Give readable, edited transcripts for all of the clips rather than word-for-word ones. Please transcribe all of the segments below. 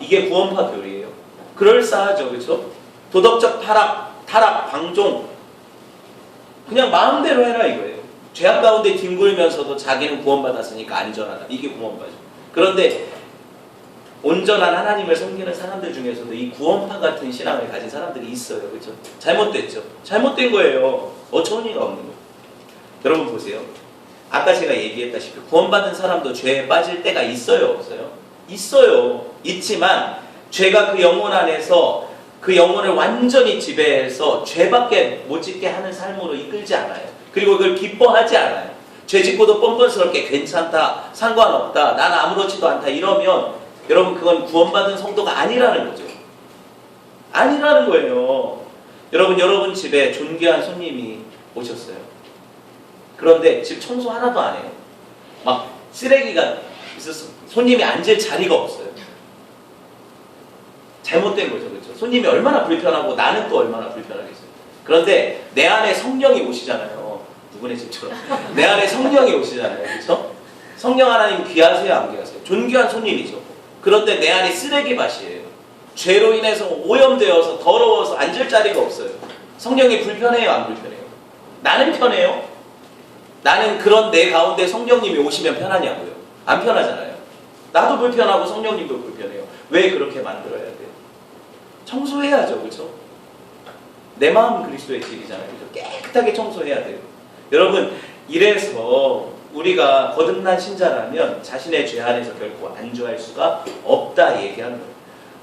이게 구원파 교리예요. 그럴싸하죠, 그렇죠? 도덕적 타락, 방종, 그냥 마음대로 해라 이거예요. 죄악 가운데 뒹굴면서도 자기는 구원받았으니까 안전하다. 이게 구원파죠. 그런데 온전한 하나님을 섬기는 사람들 중에서도 이 구원파 같은 신앙을 가진 사람들이 있어요. 그렇죠? 잘못됐죠. 잘못된 거예요. 어처구니가 없는 거예요. 여러분 보세요. 아까 제가 얘기했다시피 구원받은 사람도 죄에 빠질 때가 있어요, 없어요? 있어요. 있지만 죄가 그 영혼 안에서 그 영혼을 완전히 지배해서 죄밖에 못 짓게 하는 삶으로 이끌지 않아요. 그리고 그걸 기뻐하지 않아요. 죄 짓고도 뻔뻔스럽게 괜찮다, 상관없다, 난 아무렇지도 않다 이러면 여러분 그건 구원받은 성도가 아니라는 거죠. 아니라는 거예요. 여러분 집에 존귀한 손님이 오셨어요. 그런데 집 청소 하나도 안 해요. 막 쓰레기가 있어서 손님이 앉을 자리가 없어요. 잘못된 거죠. 그렇죠? 손님이 얼마나 불편하고 나는 또 얼마나 불편하겠어요. 그런데 내 안에 성령이 오시잖아요. 누구네 집처럼. 내 안에 성령이 오시잖아요. 그렇죠? 성령 하나님 귀하세요, 안 귀하세요? 존귀한 손님이죠. 그런데 내 안에 쓰레기밭이에요. 죄로 인해서 오염되어서 더러워서 앉을 자리가 없어요. 성령이 불편해요, 안 불편해요? 나는 편해요? 나는 그런 내 가운데 성령님이 오시면 편하냐고요? 안 편하잖아요. 나도 불편하고 성령님도 불편해요. 왜 그렇게 만들어야 돼요? 청소해야죠, 그렇죠? 내 마음은 그리스도의 집이잖아요, 그렇죠? 깨끗하게 청소해야 돼요. 여러분, 이래서 우리가 거듭난 신자라면 자신의 죄 안에서 결코 안주할 수가 없다 얘기하는 거예요.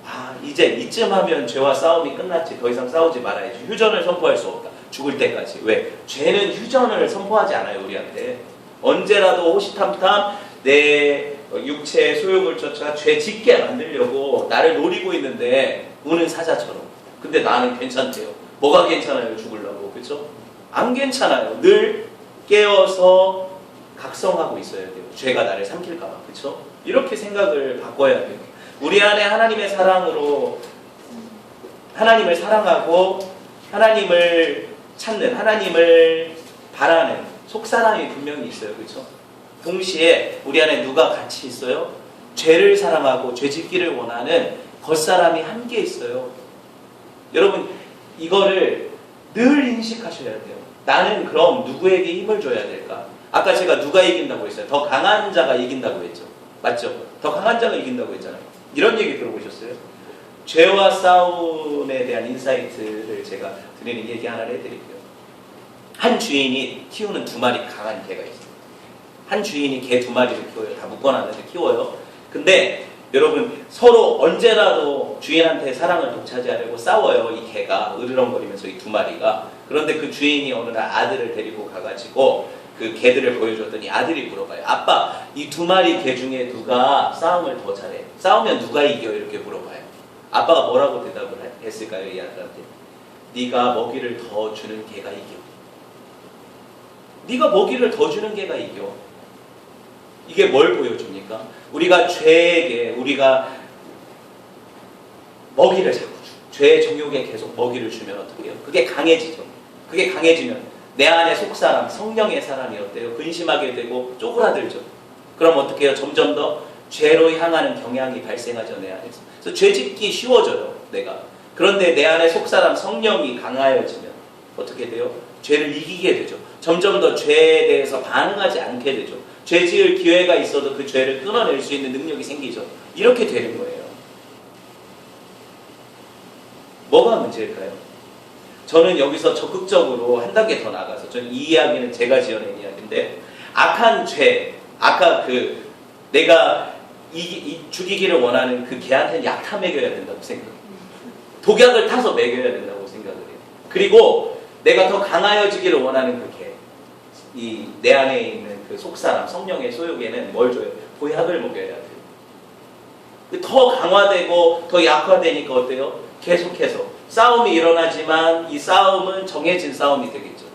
아, 이제 이쯤 하면 죄와 싸움이 끝났지. 더 이상 싸우지 말아야지. 휴전을 선포할 수 없다. 죽을 때까지. 왜? 죄는 휴전을 선포하지 않아요, 우리한테. 언제라도 호시탐탐 내 육체의 소욕을 쫓아 죄 짓게 만들려고 나를 노리고 있는데 우는 사자처럼. 근데 나는 괜찮대요. 뭐가 괜찮아요, 죽으려고. 그렇죠? 안 괜찮아요. 늘 깨어서 각성하고 있어야 돼요. 죄가 나를 삼킬까 봐. 그렇죠? 이렇게 생각을 바꿔야 돼요. 우리 안에 하나님의 사랑으로 하나님을 사랑하고 하나님을 찾는, 하나님을 바라는 속사람이 분명히 있어요. 그렇죠? 동시에 우리 안에 누가 같이 있어요? 죄를 사랑하고 죄 짓기를 원하는 겉사람이 함께 있어요. 여러분, 이거를 늘 인식하셔야 돼요. 나는 그럼 누구에게 힘을 줘야 될까? 아까 제가 누가 이긴다고 했어요? 더 강한 자가 이긴다고 했죠. 맞죠? 더 강한 자가 이긴다고 했잖아요. 이런 얘기 들어보셨어요? 죄와 싸움에 대한 인사이트를 제가 드리는 얘기 하나를 해드릴게요. 한 주인이 키우는 2마리 강한 개가 있어요. 한 주인이 개 2마리를 키워요. 다 묶어놨는데 키워요. 근데 여러분 서로 언제라도 주인한테 사랑을 독차지하려고 싸워요. 이 개가 으르렁거리면서 이 2마리가. 그런데 그 주인이 어느 날 아들을 데리고 가가지고 그 개들을 보여줬더니 아들이 물어봐요. 아빠, 이 2마리 개 중에 누가 싸움을 더 잘해? 싸우면 누가 이겨? 이렇게 물어봐요. 아빠가 뭐라고 대답을 했을까요? 이 아들한테. 네가 먹이를 더 주는 개가 이겨. 네가 먹이를 더 주는 개가 이겨. 이게 뭘 보여줍니까? 우리가 죄에게 우리가 먹이를 자꾸 죄의 정욕에 계속 먹이를 주면 어떻게 해요? 그게 강해지죠. 그게 강해지면 내 안에 속사람, 성령의 사람이 어때요? 근심하게 되고 쪼그라들죠. 그럼 어떻게 해요? 점점 더 죄로 향하는 경향이 발생하죠, 내 안에서. 그래서 죄 짓기 쉬워져요, 내가. 그런데 내 안에 속사람, 성령이 강하여지면 어떻게 돼요? 죄를 이기게 되죠. 점점 더 죄에 대해서 반응하지 않게 되죠. 죄 지을 기회가 있어도 그 죄를 끊어낼 수 있는 능력이 생기죠. 이렇게 되는 거예요. 뭐가 문제일까요? 저는 여기서 적극적으로 한 단계 더 나가서, 저는 이 이야기는 제가 지어낸 이야기인데, 악한 죄, 아까 그 내가 죽이기를 원하는 그 개한테는 약타 먹여야 된다고 생각해요. 독약을 타서 먹여야 된다고 생각을 해요. 그리고 내가 더 강하여지기를 원하는 그 개, 이 내 안에 있는 그 속사람, 성령의 소욕에는 뭘 줘요? 보약을 먹여야 돼요. 더 강화되고 더 약화되니까 어때요? 계속해서 싸움이 일어나지만 이 싸움은 정해진 싸움이 되겠죠.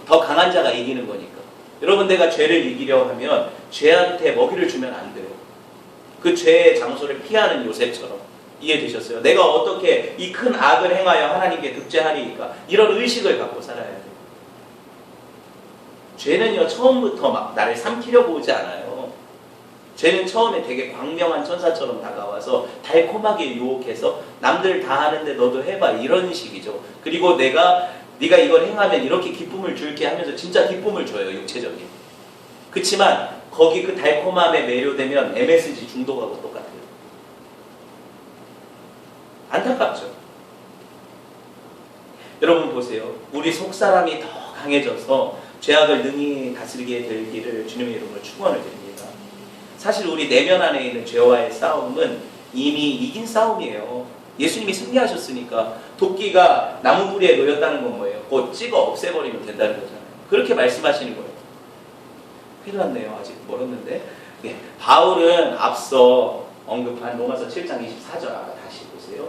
더 강한 자가 이기는 거니까. 여러분, 내가 죄를 이기려 하면 죄한테 먹이를 주면 안 돼요. 그 죄의 장소를 피하는 요셉처럼. 이해되셨어요? 내가 어떻게 이 큰 악을 행하여 하나님께 득죄하리까? 이런 의식을 갖고 살아야 돼요. 죄는요, 처음부터 막 나를 삼키려고 오지 않아요. 죄는 처음에 되게 광명한 천사처럼 다가와서 달콤하게 유혹해서 남들 다 하는데 너도 해봐 이런 식이죠. 그리고 네가 이걸 행하면 이렇게 기쁨을 줄게 하면서 진짜 기쁨을 줘요. 육체적인. 그치만 거기 그 달콤함에 매료되면 MSG 중독하고 똑같아요. 안타깝죠. 여러분 보세요. 우리 속사람이 더 강해져서 죄악을 능히 다스리게 되기를 주님의 이름으로 축원을 드립니다. 사실 우리 내면 안에 있는 죄와의 싸움은 이미 이긴 싸움이에요. 예수님이 승리하셨으니까 도끼가 나무 뿌리에 놓였다는 건 뭐예요? 곧 찍어 없애버리면 된다는 거잖아요. 그렇게 말씀하시는 거예요. 큰일 났네요. 아직 멀었는데. 네, 바울은 앞서 언급한 로마서 7장 24절 아까 다시 보세요.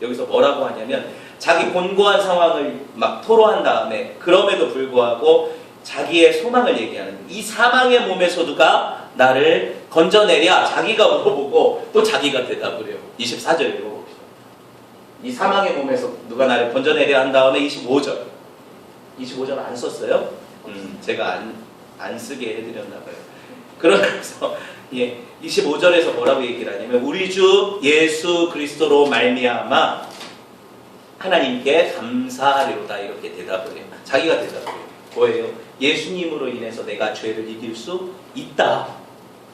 여기서 뭐라고 하냐면 자기 곤고한 상황을 막 토로한 다음에 그럼에도 불구하고 자기의 소망을 얘기하는 이 사망의 몸에서도가 나를 건져내랴 자기가 물어보고 또 자기가 대답을 해요. 24절 읽어봅시다. 이 사망의 몸에서 누가 나를 건져내랴 한 다음에 25절 안 썼어요? 제가 안 쓰게 해드렸나 봐요. 그러면서 25절에서 뭐라고 얘기를 하냐면 우리 주 예수 그리스도로 말미암아 하나님께 감사하리로다 이렇게 대답을 해요. 자기가 대답을 해요. 뭐예요? 예수님으로 인해서 내가 죄를 이길 수 있다.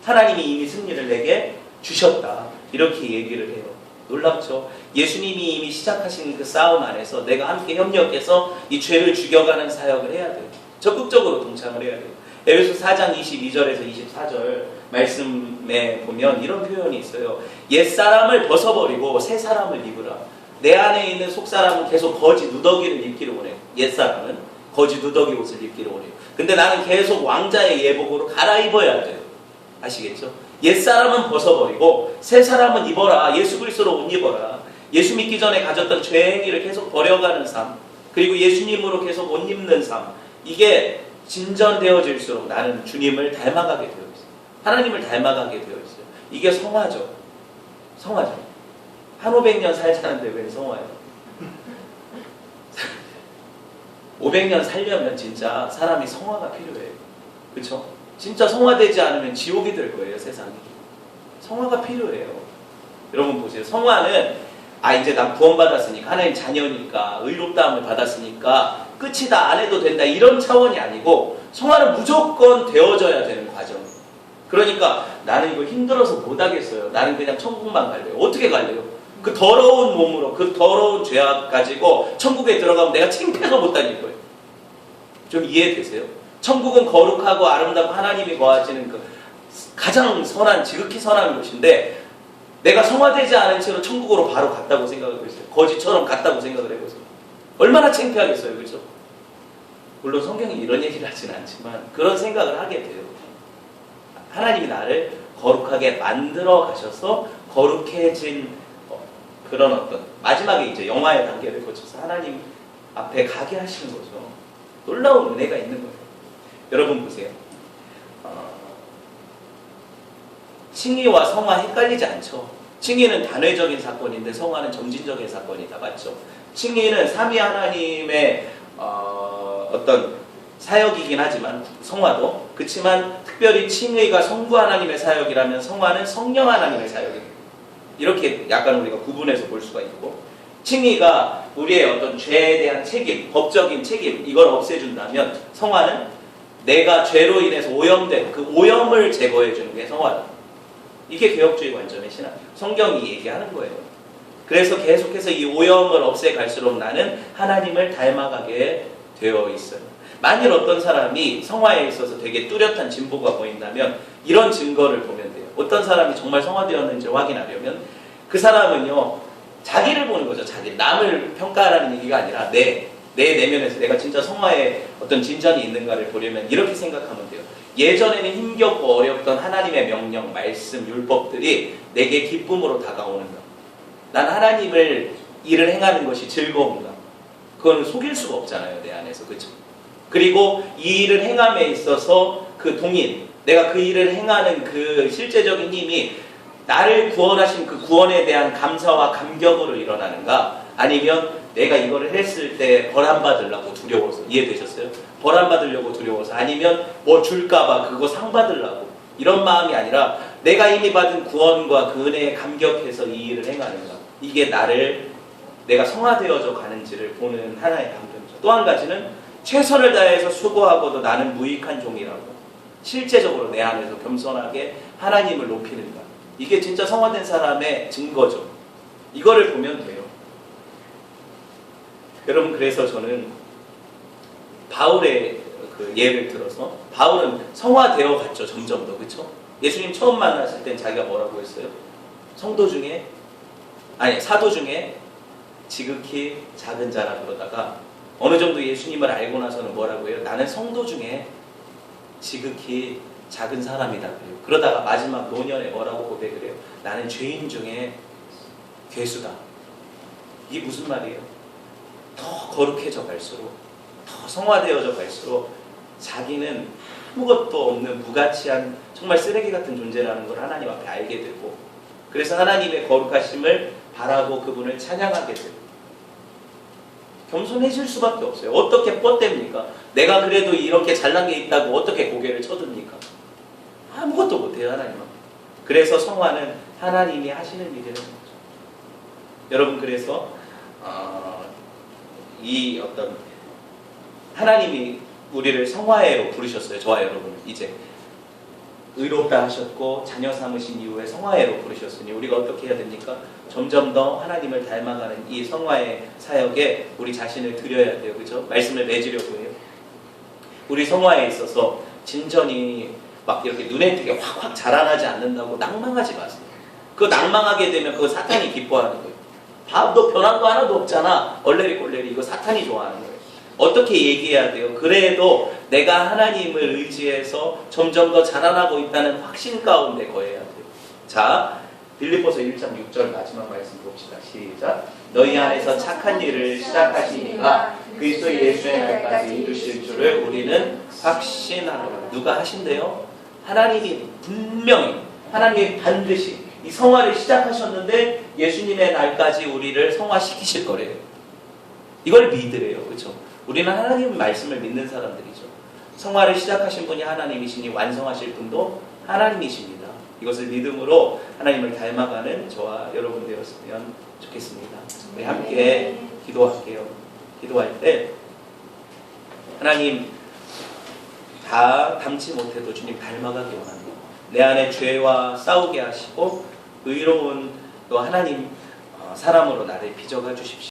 하나님이 이미 승리를 내게 주셨다. 이렇게 얘기를 해요. 놀랍죠? 예수님이 이미 시작하신 그 싸움 안에서 내가 함께 협력해서 이 죄를 죽여가는 사역을 해야 돼요. 적극적으로 동참을 해야 돼요. 에베소 4장 22절에서 24절 말씀에 보면 이런 표현이 있어요. 옛사람을 벗어버리고 새 사람을 입으라. 내 안에 있는 속사람은 계속 거지 누더기를 입기를 원해요. 옛사람은 거지 누더기 옷을 입기를 원해요. 근데 나는 계속 왕자의 예복으로 갈아입어야 돼요. 아시겠죠? 옛사람은 벗어버리고 새 사람은 입어라. 예수 그리스도로 옷 입어라. 예수 믿기 전에 가졌던 죄 행위를 계속 버려가는 삶, 그리고 예수님으로 계속 옷 입는 삶, 이게 진전되어질수록 나는 주님을 닮아가게 되어 있어요. 하나님을 닮아가게 되어 있어요. 이게 성화죠. 성화죠. 한 500년 살자는데 왜 성화예요? 500년 살려면 진짜 사람이 성화가 필요해요. 그렇죠? 진짜 성화되지 않으면 지옥이 될 거예요, 세상이. 성화가 필요해요. 여러분 보세요. 성화는 이제 난 구원받았으니까 하나님 자녀니까 의롭다함을 받았으니까 끝이다 안 해도 된다 이런 차원이 아니고 성화는 무조건 되어져야 되는 과정. 그러니까 나는 이거 힘들어서 못하겠어요. 나는 그냥 천국만 갈래요. 어떻게 갈래요? 그 더러운 몸으로 그 더러운 죄악 가지고 천국에 들어가면 내가 창피해서 못 다닐 거예요. 좀 이해되세요? 천국은 거룩하고 아름답고 하나님이 거하시는 그 가장 선한 지극히 선한 곳인데 내가 성화되지 않은 채로 천국으로 바로 갔다고 생각하고 있어요. 거지처럼 갔다고 생각을 해보세요. 얼마나 창피하겠어요. 그렇죠? 물론 성경이 이런 얘기를 하진 않지만 그런 생각을 하게 돼요. 하나님이 나를 거룩하게 만들어 가셔서 거룩해진 그런 어떤 마지막에 이제 영화의 단계를 거쳐서 하나님 앞에 가게 하시는 거죠. 놀라운 은혜가 있는 거예요. 여러분 보세요. 칭의와 성화 헷갈리지 않죠? 칭의는 단회적인 사건인데 성화는 점진적인 사건이다. 맞죠? 칭의는 삼위 하나님의 어떤 사역이긴 하지만 성화도 그렇지만 특별히 칭의가 성부 하나님의 사역이라면 성화는 성령 하나님의 사역입니다. 이렇게 약간 우리가 구분해서 볼 수가 있고 칭의가 우리의 어떤 죄에 대한 책임, 법적인 책임 이걸 없애준다면 성화는 내가 죄로 인해서 오염된 그 오염을 제거해 주는 게 성화다. 이게 개혁주의 관점의 신앙. 성경이 얘기하는 거예요. 그래서 계속해서 이 오염을 없애갈수록 나는 하나님을 닮아가게 되어 있어요. 만일 어떤 사람이 성화에 있어서 되게 뚜렷한 진보가 보인다면 이런 증거를 보면 돼요. 어떤 사람이 정말 성화되었는지 확인하려면 그 사람은요 자기를 보는 거죠. 자기 남을 평가하라는 얘기가 아니라 내 내면에서 내가 진짜 성화에 어떤 진전이 있는가를 보려면 이렇게 생각하면 돼요. 예전에는 힘겹고 어렵던 하나님의 명령, 말씀, 율법들이 내게 기쁨으로 다가오는가? 난 하나님을 일을 행하는 것이 즐거운가? 그건 속일 수가 없잖아요, 내 안에서. 그렇죠? 그리고 이 일을 행함에 있어서 그 동인, 내가 그 일을 행하는 그 실제적인 힘이 나를 구원하신 그 구원에 대한 감사와 감격으로 일어나는가? 아니면 내가 이거를 했을 때 벌함받으려고 두려워서. 이해되셨어요? 벌함받으려고 두려워서. 아니면 뭐 줄까봐 그거 상 받으려고. 이런 마음이 아니라 내가 이미 받은 구원과 그 은혜에 감격해서 이 일을 행하는가? 이게 내가 성화되어져 가는지를 보는 하나의 감정이죠. 또 한 가지는 최선을 다해서 수고하고도 나는 무익한 종이라고. 실제적으로 내 안에서 겸손하게 하나님을 높이는가. 이게 진짜 성화된 사람의 증거죠. 이거를 보면 돼요. 여러분, 그래서 저는 바울의 그 예를 들어서, 바울은 성화되어 갔죠. 점점 더. 그렇죠? 예수님 처음 만났을 땐 자기가 뭐라고 했어요? 사도 중에 지극히 작은 자라 그러다가 어느 정도 예수님을 알고 나서는 뭐라고 해요? 나는 성도 중에 지극히 작은 사람이다 그래요. 그러다가 마지막 노년에 뭐라고 고백을 해요? 나는 죄인 중에 괴수다. 이게 무슨 말이에요? 더 거룩해져 갈수록, 더 성화되어져 갈수록 자기는 아무것도 없는 무가치한 정말 쓰레기 같은 존재라는 걸 하나님 앞에 알게 되고, 그래서 하나님의 거룩하심을 바라고 그분을 찬양하게 되고, 겸손해질 수밖에 없어요. 어떻게 뻗댑니까? 내가 그래도 이렇게 잘난 게 있다고 어떻게 고개를 쳐듭니까? 아무것도 못해요, 하나님 앞에. 그래서 성화는 하나님이 하시는 일이라는 거죠. 여러분, 그래서 이 어떤 하나님이 우리를 성화해로 부르셨어요. 저와 여러분을 이제 의롭다 하셨고 자녀 삼으신 이후에 성화해로 부르셨으니 우리가 어떻게 해야 됩니까? 점점 더 하나님을 닮아가는 이 성화의 사역에 우리 자신을 드려야 돼요. 그렇죠? 말씀을 맺으려고 해요. 우리 성화에 있어서 진전이 막 이렇게 눈에 띄게 확확 자라나지 않는다고 낭망하지 마세요. 그거 낭망하게 되면 그거 사탄이 기뻐하는 거예요. 너 변한 거 하나도 없잖아. 얼레리 꼴레리. 이거 사탄이 좋아하는 거예요. 어떻게 얘기해야 돼요? 그래도 내가 하나님을 의지해서 점점 더 자라나고 있다는 확신 가운데 거해야 돼요. 자, 빌립보서 1장 6절 마지막 말씀 봅시다. 시작. 너희 안에서 착한 일을 시작하시니까 그리스도 예수의 날까지 이루실 줄을 우리는 확신하노라. 누가 하신대요? 하나님이 분명히, 하나님이 반드시 이 성화를 시작하셨는데 예수님의 날까지 우리를 성화시키실 거래요. 이걸 믿으래요. 그렇죠? 우리는 하나님 말씀을 믿는 사람들이죠. 성화를 시작하신 분이 하나님이시니 완성하실 분도 하나님이십니다. 이것을 믿음으로 하나님을 닮아가는 저와 여러분 되었으면 좋겠습니다. 우리 함께 기도할게요. 기도할 때 하나님, 다 닮지 못해도 주님 닮아가기 원합니다. 내 안에 죄와 싸우게 하시고 의로운 또 하나님 사람으로 나를 빚어가 주십시오.